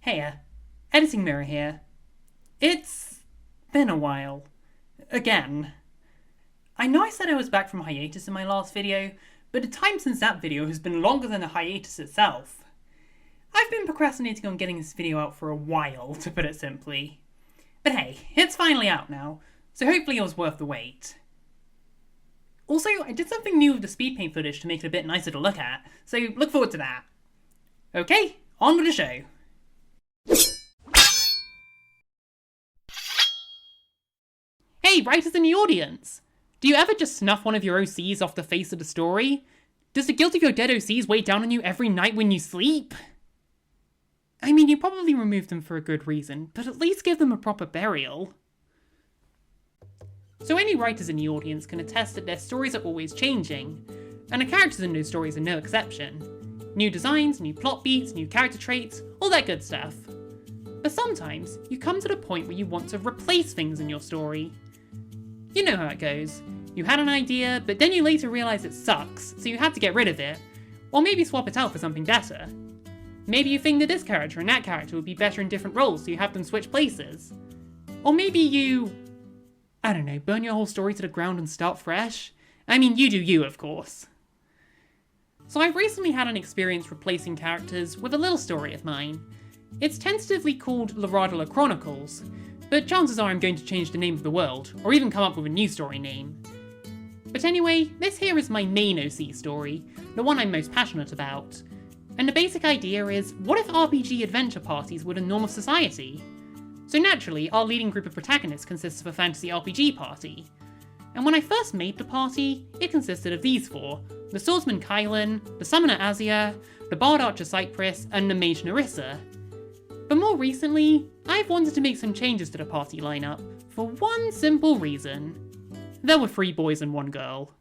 Hey, Editing Mirror here. It's been a while. Again. I know I said I was back from hiatus in my last video, but the time since that video has been longer than the hiatus itself. I've been procrastinating on getting this video out for a while, to put it simply. But hey, it's finally out now, so hopefully it was worth the wait. Also, I did something new with the Speedpaint footage to make it a bit nicer to look at, so look forward to that. Okay, on with the show. Hey, writers in the audience! Do you ever just snuff one of your OCs off the face of the story? Does the guilt of your dead OCs weigh down on you every night when you sleep? I mean, you probably removed them for a good reason, but at least give them a proper burial. So any writers in the audience can attest that their stories are always changing, and the characters in those stories are no exception. New designs, new plot beats, new character traits, all that good stuff. But sometimes, you come to the point where you want to replace things in your story. You know how it goes. You had an idea, but then you later realise it sucks, so you had to get rid of it, or maybe swap it out for something better. Maybe you think that this character and that character would be better in different roles, so you have them switch places. Or maybe you... I don't know, burn your whole story to the ground and start fresh? I mean, you do you, of course. So I've recently had an experience replacing characters with a little story of mine. It's tentatively called Aladria Chronicles, but chances are I'm going to change the name of the world, or even come up with a new story name. But anyway, this here is my main OC story, the one I'm most passionate about. And the basic idea is, what if RPG adventure parties were the norm of society? So naturally, our leading group of protagonists consists of a fantasy RPG party. And when I first made the party, it consisted of these four: the swordsman Kylan, the summoner Asier, the bard archer Cypress, and the mage Nerissa. But more recently, I've wanted to make some changes to the party lineup, for one simple reason. There were 3 boys and 1 girl.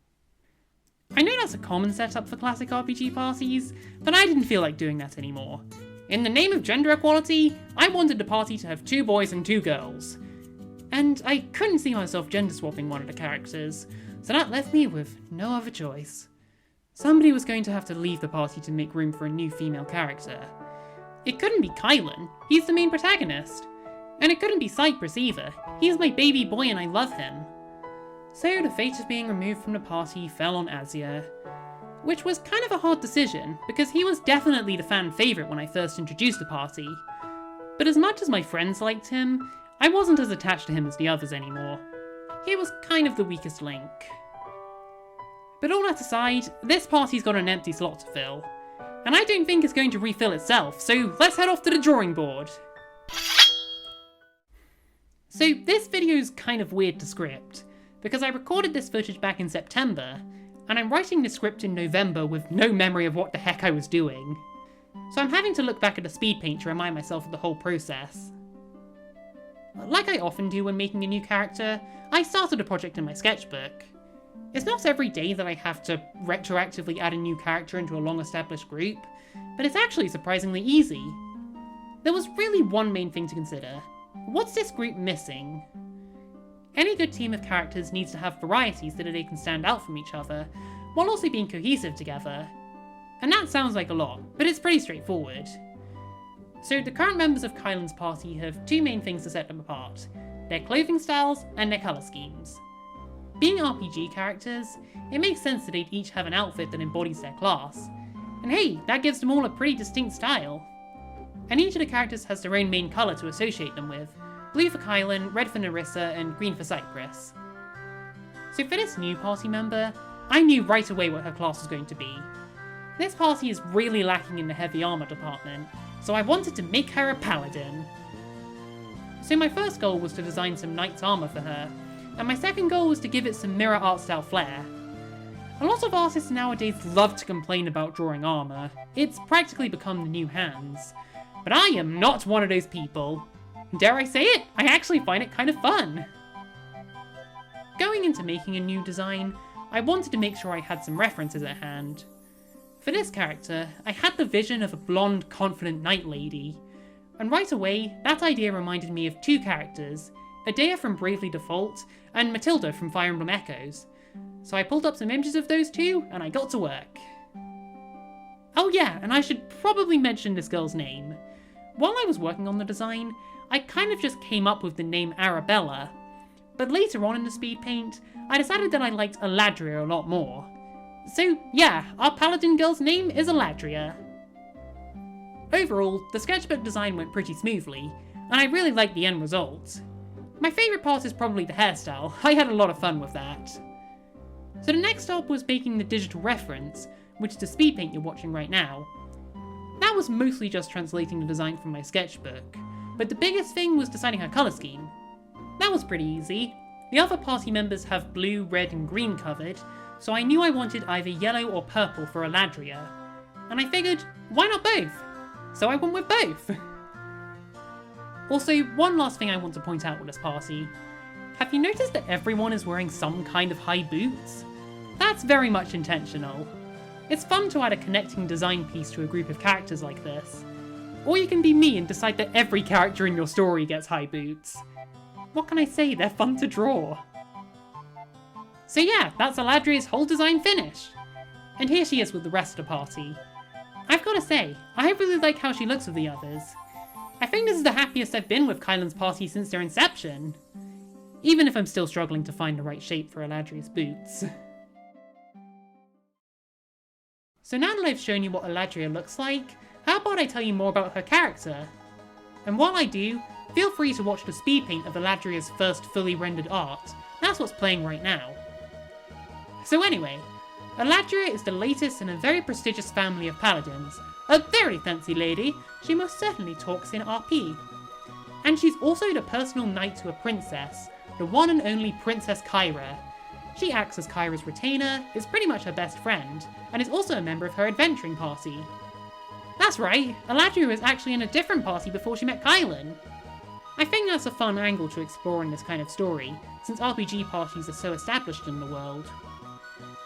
I know that's a common setup for classic RPG parties, but I didn't feel like doing that anymore. In the name of gender equality, I wanted the party to have 2 boys and 2 girls. And I couldn't see myself gender swapping one of the characters, so that left me with no other choice. Somebody was going to have to leave the party to make room for a new female character. It couldn't be Kylan, he's the main protagonist. And it couldn't be Cypress either, he's my baby boy and I love him. So the fate of being removed from the party fell on Asier. Which was kind of a hard decision, because he was definitely the fan favourite when I first introduced the party. But as much as my friends liked him, I wasn't as attached to him as the others anymore. He was kind of the weakest link. But all that aside, this party's got an empty slot to fill. And I don't think it's going to refill itself, so let's head off to the drawing board. So this video's kind of weird to script, because I recorded this footage back in September, and I'm writing the script in November with no memory of what the heck I was doing. So I'm having to look back at the Speedpaint to remind myself of the whole process. Like I often do when making a new character, I started a project in my sketchbook. It's not every day that I have to retroactively add a new character into a long-established group, but it's actually surprisingly easy. There was really one main thing to consider. What's this group missing? Any good team of characters needs to have varieties so that they can stand out from each other, while also being cohesive together. And that sounds like a lot, but it's pretty straightforward. So the current members of Kylan's party have 2 main things to set them apart: their clothing styles and their colour schemes. Being RPG characters, it makes sense that they'd each have an outfit that embodies their class. And hey, that gives them all a pretty distinct style. And each of the characters has their own main colour to associate them with: blue for Kylan, red for Nerissa, and green for Cypress. So for this new party member, I knew right away what her class was going to be. This party is really lacking in the heavy armour department, so I wanted to make her a paladin. So my first goal was to design some knight's armour for her, and my second goal was to give it some mirror art style flair. A lot of artists nowadays love to complain about drawing armour. It's practically become the new hands. But I am not one of those people. Dare I say it, I actually find it kind of fun. Going into making a new design, I wanted to make sure I had some references at hand. For this character, I had the vision of a blonde, confident knight lady. And right away, that idea reminded me of 2 characters: Adea from Bravely Default, and Matilda from Fire Emblem Echoes. So I pulled up some images of those 2, and I got to work. Oh yeah, and I should probably mention this girl's name. While I was working on the design, I kind of just came up with the name Arabella, but later on in the Speedpaint, I decided that I liked Aladria a lot more. So yeah, our paladin girl's name is Aladria. Overall, the sketchbook design went pretty smoothly, and I really liked the end result. My favourite part is probably the hairstyle. I had a lot of fun with that. So the next stop was making the digital reference, which is the Speedpaint you're watching right now. That was mostly just translating the design from my sketchbook, but the biggest thing was deciding her colour scheme. That was pretty easy. The other party members have blue, red and green covered, so I knew I wanted either yellow or purple for Aladria. And I figured, why not both? So I went with both. Also, one last thing I want to point out with this party. Have you noticed that everyone is wearing some kind of high boots? That's very much intentional. It's fun to add a connecting design piece to a group of characters like this. Or you can be me and decide that every character in your story gets high boots. What can I say, they're fun to draw. So yeah, that's Aladria's whole design finished. And here she is with the rest of the party. I've gotta say, I really like how she looks with the others. I think this is the happiest I've been with Kylan's party since their inception. Even if I'm still struggling to find the right shape for Aladria's boots. So now that I've shown you what Aladria looks like, how about I tell you more about her character? And while I do, feel free to watch the Speedpaint of Aladria's first fully rendered art. That's what's playing right now. So anyway, Aladria is the latest in a very prestigious family of paladins. A very fancy lady, she most certainly talks in RP. And she's also the personal knight to a princess, the one and only Princess Kyra. She acts as Kyra's retainer, is pretty much her best friend, and is also a member of her adventuring party. That's right, Aladria was actually in a different party before she met Kylan. I think that's a fun angle to explore in this kind of story, since RPG parties are so established in the world.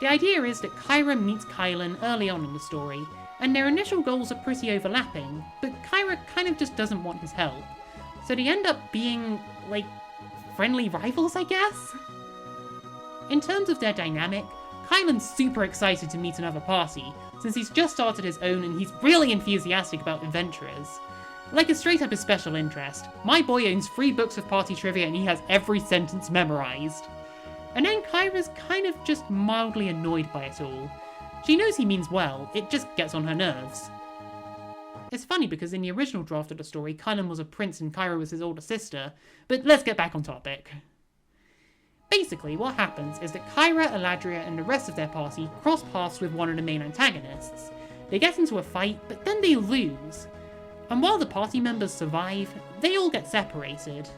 The idea is that Kyra meets Kylan early on in the story, and their initial goals are pretty overlapping, but Kyra kind of just doesn't want his help. So they end up being, like, friendly rivals, I guess? In terms of their dynamic, Kylan's super excited to meet another party, since he's just started his own and he's really enthusiastic about adventurers. Like a straight up his special interest, my boy owns 3 books of party trivia and he has every sentence memorized. And then Kyra's kind of just mildly annoyed by it all. She knows he means well, it just gets on her nerves. It's funny because in the original draft of the story, Kylan was a prince and Kyra was his older sister, but let's get back on topic. Basically, what happens is that Kyra, Aladria, and the rest of their party cross paths with one of the main antagonists. They get into a fight, but then they lose. And while the party members survive, they all get separated.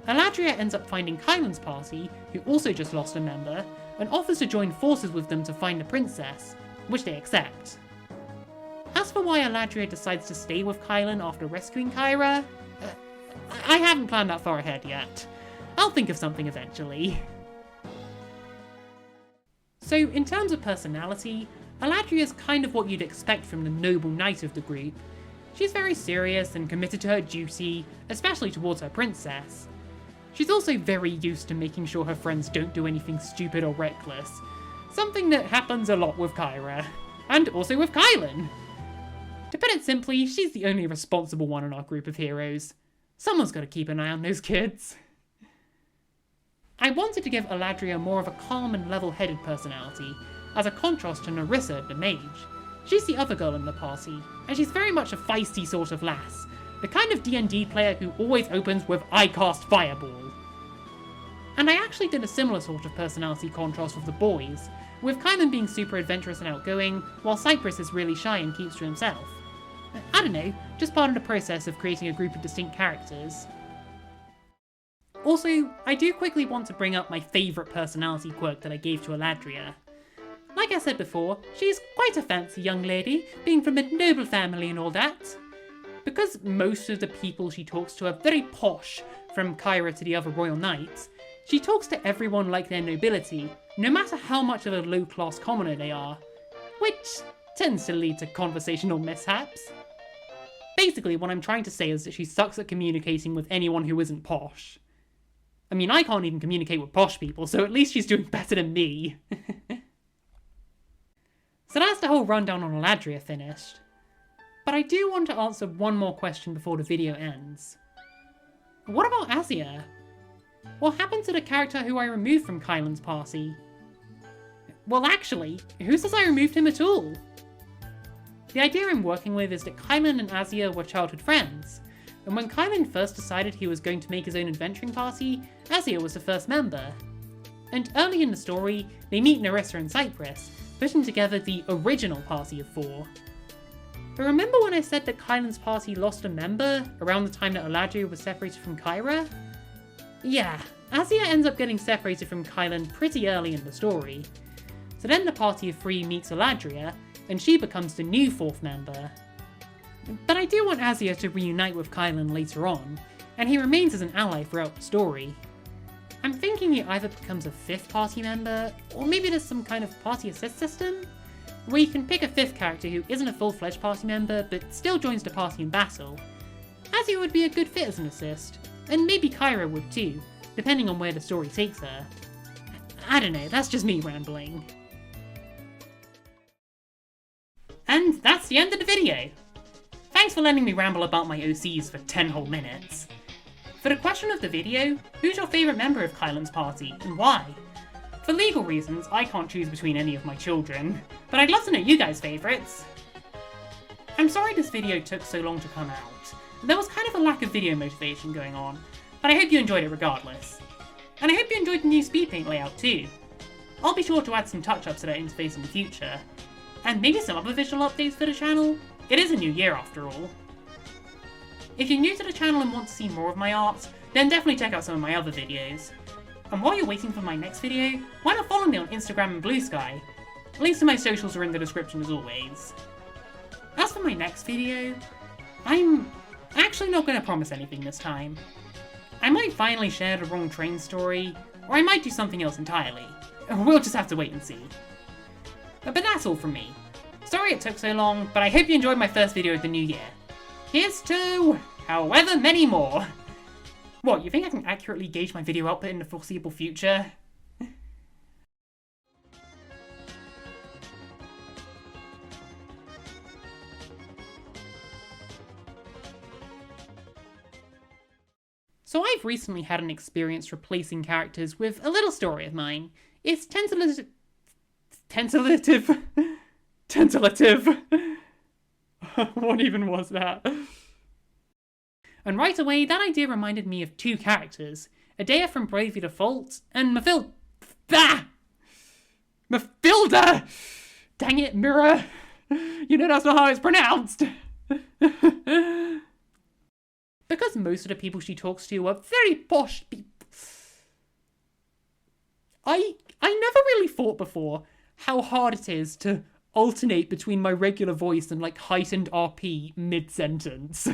Aladria ends up finding Kylan's party, who also just lost a member, and offers to join forces with them to find the princess, which they accept. As for why Aladria decides to stay with Kylan after rescuing Kyra, I haven't planned that far ahead yet. I'll think of something eventually. So in terms of personality, Aladria is kind of what you'd expect from the noble knight of the group. She's very serious and committed to her duty, especially towards her princess. She's also very used to making sure her friends don't do anything stupid or reckless, something that happens a lot with Kyra, and also with Kylan. To put it simply, she's the only responsible one in our group of heroes. Someone's gotta keep an eye on those kids. I wanted to give Aladria more of a calm and level-headed personality, as a contrast to Narissa, the mage. She's the other girl in the party, and she's very much a feisty sort of lass, the kind of D&D player who always opens with "I cast Fireball." And I actually did a similar sort of personality contrast with the boys, with Kylan being super adventurous and outgoing, while Cypress is really shy and keeps to himself. I don't know, just part of the process of creating a group of distinct characters. Also, I do quickly want to bring up my favourite personality quirk that I gave to Aladria. Like I said before, she's quite a fancy young lady, being from a noble family and all that. Because most of the people she talks to are very posh, from Kyra to the other royal knights, she talks to everyone like they're nobility, no matter how much of a low-class commoner they are, which tends to lead to conversational mishaps. Basically, what I'm trying to say is that she sucks at communicating with anyone who isn't posh. I mean, I can't even communicate with posh people, so at least she's doing better than me. So that's the whole rundown on Aladria finished. But I do want to answer one more question before the video ends. What about Asier? What happened to the character who I removed from Kylan's party? Well actually, who says I removed him at all? The idea I'm working with is that Kylan and Asier were childhood friends, and when Kylan first decided he was going to make his own adventuring party, Asier was the first member. And early in the story, they meet Nerissa and Cypress, putting together the original party of 4. But remember when I said that Kylan's party lost a member around the time that Aladria was separated from Kyra? Yeah, Asier ends up getting separated from Kylan pretty early in the story. So then the party of 3 meets Aladria, and she becomes the new 4th member. But I do want Asier to reunite with Kylan later on, and he remains as an ally throughout the story. I'm thinking he either becomes a 5th party member, or maybe there's some kind of party assist system, where you can pick a 5th character who isn't a full-fledged party member but still joins the party in battle. Asier would be a good fit as an assist, and maybe Kyra would too, depending on where the story takes her. I don't know, that's just me rambling. And that's the end of the video! Thanks for letting me ramble about my OCs for 10 whole minutes. For the question of the video, who's your favourite member of Kylan's party, and why? For legal reasons, I can't choose between any of my children, but I'd love to know you guys' favourites. I'm sorry this video took so long to come out. There was kind of a lack of video motivation going on, but I hope you enjoyed it regardless. And I hope you enjoyed the new Speedpaint layout too. I'll be sure to add some touch-ups to that interface in the future. And maybe some other visual updates for the channel. It is a new year after all. If you're new to the channel and want to see more of my art, then definitely check out some of my other videos. And while you're waiting for my next video, why not follow me on Instagram and Blue Sky? Links to my socials are in the description as always. As for my next video, I'm actually not going to promise anything this time. I might finally share the wrong train story, or I might do something else entirely. We'll just have to wait and see. But that's all from me. Sorry it took so long, but I hope you enjoyed my first video of the new year. Here's to however many more. What, you think I can accurately gauge my video output in the foreseeable future? So I've recently had an experience replacing characters with a little story of mine. It's tentative. What even was that? And right away, that idea reminded me of 2 characters. Adea from Bravely Default, and Mafilda! Dang it, Mirror! You know that's not how it's pronounced! Because most of the people she talks to are very posh people. I never really thought before how hard it is to alternate between my regular voice and like heightened RP mid-sentence.